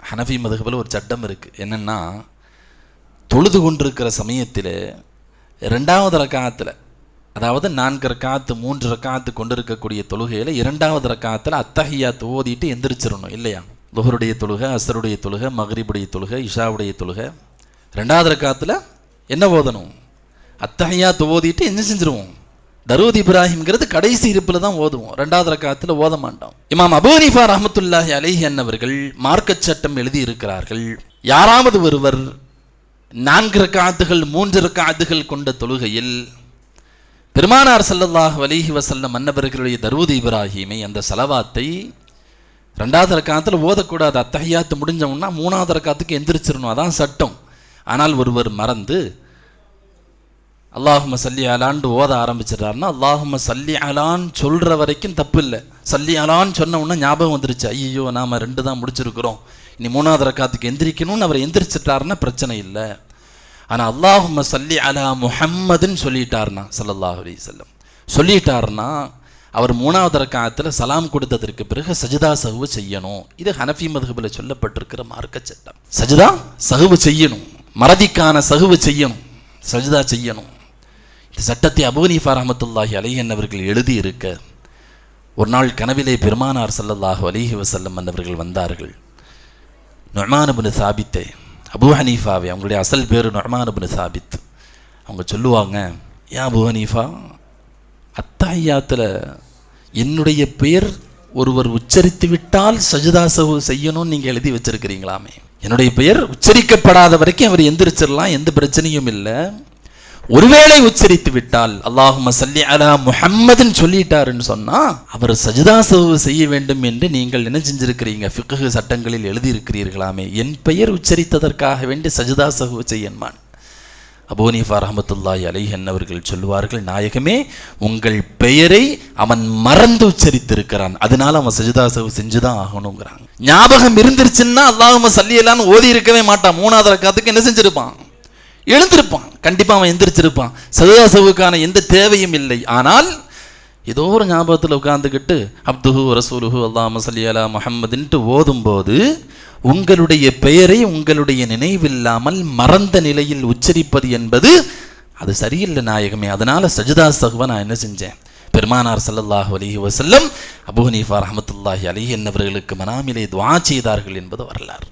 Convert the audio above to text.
ஹனஃபி மதுஹபில் ஒரு சட்டம் இருக்குது. என்னென்னா, தொழுது கொண்டிருக்கிற சமயத்தில் 2வது ரக்காத்தில், அதாவது 4 ரக்காத்து 3 ரக்காத்து கொண்டிருக்கக்கூடிய தொழுகையில் 2வது ரக்காத்தில் அத்தஹியாத் ஓதிட்டு எந்திரிச்சிடணும் இல்லையா? லுஹருடைய தொழுகை, அஸ்ருடைய தொழுகை, மக்ரிபுடைய தொழுகை, இஷாவுடைய தொழுகை, 2வது ரக்காத்தில் என்ன ஓதணும்? அத்தஹியாத் ஓதிட்டு என்ன செஞ்சிருவோம்? தரூத் இப்ராஹிம்ங்கிறது கடைசி இருப்பில் தான் ஓதுவோம், 2வது ரக்காத்தில் ஓத மாட்டோம். இமாம் அபூ ஹனீஃபா ரஹ்மத்துல்லாஹி அலைஹி அன்னவர்கள் மார்க்க சட்டம் எழுதி இருக்கிறார்கள். யாராவது ஒருவர் 4 ரக்காத்துகள் 3 ரக்காத்துகள் கொண்ட தொழுகையில் பெருமானார் ஸல்லல்லாஹு அலைஹி வஸல்லம் அன்னவர்களுடைய தரூத் இப்ராஹிமை, அந்த ஸலவாத்தை 2வது ரக்காத்தில் ஓதக்கூடாது. அத்தஹியாத்து முடிஞ்சவொன்னா 3வது ரக்காத்துக்கு எந்திரிச்சிடணும், அதான் சட்டம். ஆனால் ஒருவர் மறந்து அல்லாஹும்ம சல்லி அலான்னு ஓத ஆரம்பிச்சிடறாருன்னா, அல்லாஹும்ம சல்லி அலான்னு சொல்கிற வரைக்கும் தப்பு இல்லை. சல்லி அலான்னு சொன்ன உடனே ஞாபகம் வந்துருச்சு, ஐயோ நாம் 2 தான் முடிச்சிருக்கிறோம், இனி 3வது ரக்காத்துக்கு எந்திரிக்கணும்னு அவர் எந்திரிச்சிட்டாருன்னா பிரச்சனை இல்லை. ஆனால் அல்லாஹும்ம சல்லி அலா முஹம்மதுன்னு சொல்லிட்டாருன்னா, ஸல்லல்லாஹு அலைஹி வஸல்லம் சொல்லிட்டாருன்னா, அவர் 3வது ரக்காத்தில் சலாம் கொடுத்ததற்கு பிறகு சஜிதா சஹ்வு செய்யணும். இது ஹனஃபி மதுஹபில் சொல்லப்பட்டிருக்கிற மார்க்க சட்டம். சஜிதா சஹ்வு செய்யணும், மறதிக்கான சஹ்வு செய்யணும், சஜிதா செய்யணும். இந்த சட்டத்தை அபூ ஹனீஃபா ரஹ்மத்துல்லாஹி அலைஹி அவர்கள் எழுதி இருக்க, ஒரு நாள் கனவிலே பெருமானார் ஸல்லல்லாஹு அலைஹி வஸல்லம் அவர்கள் வந்தார்கள். நுஅமான் இப்னு சாபித், அபூ ஹனீஃபாவே, அவங்களுடைய அசல் பேர் நுஅமான் இப்னு சாபித். அவங்க சொல்லுவாங்க, யா அபூ ஹனீஃபா, அத்தஹியாத்தில் என்னுடைய பெயர் ஒருவர் உச்சரித்து விட்டால் சஜிதா சஹ்வு செய்யணும்னு நீங்கள் எழுதி வச்சிருக்கிறீங்களாமே. என்னுடைய பெயர் உச்சரிக்கப்படாத வரைக்கும் அவர் எந்திரிச்சிடலாம், எந்த பிரச்சனையும் இல்லை. ஒருவேளை உச்சரித்து விட்டால் அல்லாஹும்ம சல்லி அலா முஹம்மதுன்னு சொல்லிட்டாருன்னு சொன்னால் அவர் சஜிதா சஹ்வு செய்ய வேண்டும் என்று நீங்கள் என்ன செஞ்சிருக்கிறீங்க? ஃபிக்ஹ் சட்டங்களில் எழுதியிருக்கிறீர்களாமே. என் பெயர் உச்சரித்ததற்காக வேண்டி சஜிதா சஹ்வு செய்யன்மான். அபூ ஹனீஃபா ரஹ்மத்துல்லாஹி அலைஹி அவர்கள் சொல்லுவார்கள், நாயகமே, உங்கள் பெயரை அவன் மறந்து உச்சரித்திருக்கிறான், அதனால அவன் சஜிதா சஹ்வு செஞ்சுதான் ஆகணுங்கிறாங்க. ஞாபகம் இருந்துருச்சுன்னா அல்லாஹும்ம சல்லி அலான்னு ஓதி இருக்கவே மாட்டான். 3வது ரக்காத்துக்கு என்ன செஞ்சிருப்பான்? எழுந்திருப்பான், கண்டிப்பாக அவன் எந்திரிச்சிருப்பான். சஜிதா சஹ்வுக்கான எந்த தேவையும் இல்லை. ஆனால் ஏதோ ஒரு ஞாபகத்தில் உட்கார்ந்துக்கிட்டு அப்துஹு ரசூலுஹு அல்லாஹும்ம ஸல்லி அலா முஹம்மதுன்ட்டு ஓதும்போது உங்களுடைய பெயரை உங்களுடைய நினைவில்லாமல் மறந்த நிலையில் உச்சரிப்பது என்பது அது சரியில்லை நாயகமே. அதனால சஜிதா சஹ்வை நான் என்ன செஞ்சேன்? பெருமானார் ஸல்லல்லாஹு அலைஹி வஸல்லம் அபூ ஹனீஃபா ரஹ்மத்துல்லாஹி அலைஹி அவர்களுக்கு மனாமிலே துஆ செய்தார்கள் என்பது வரலாறு.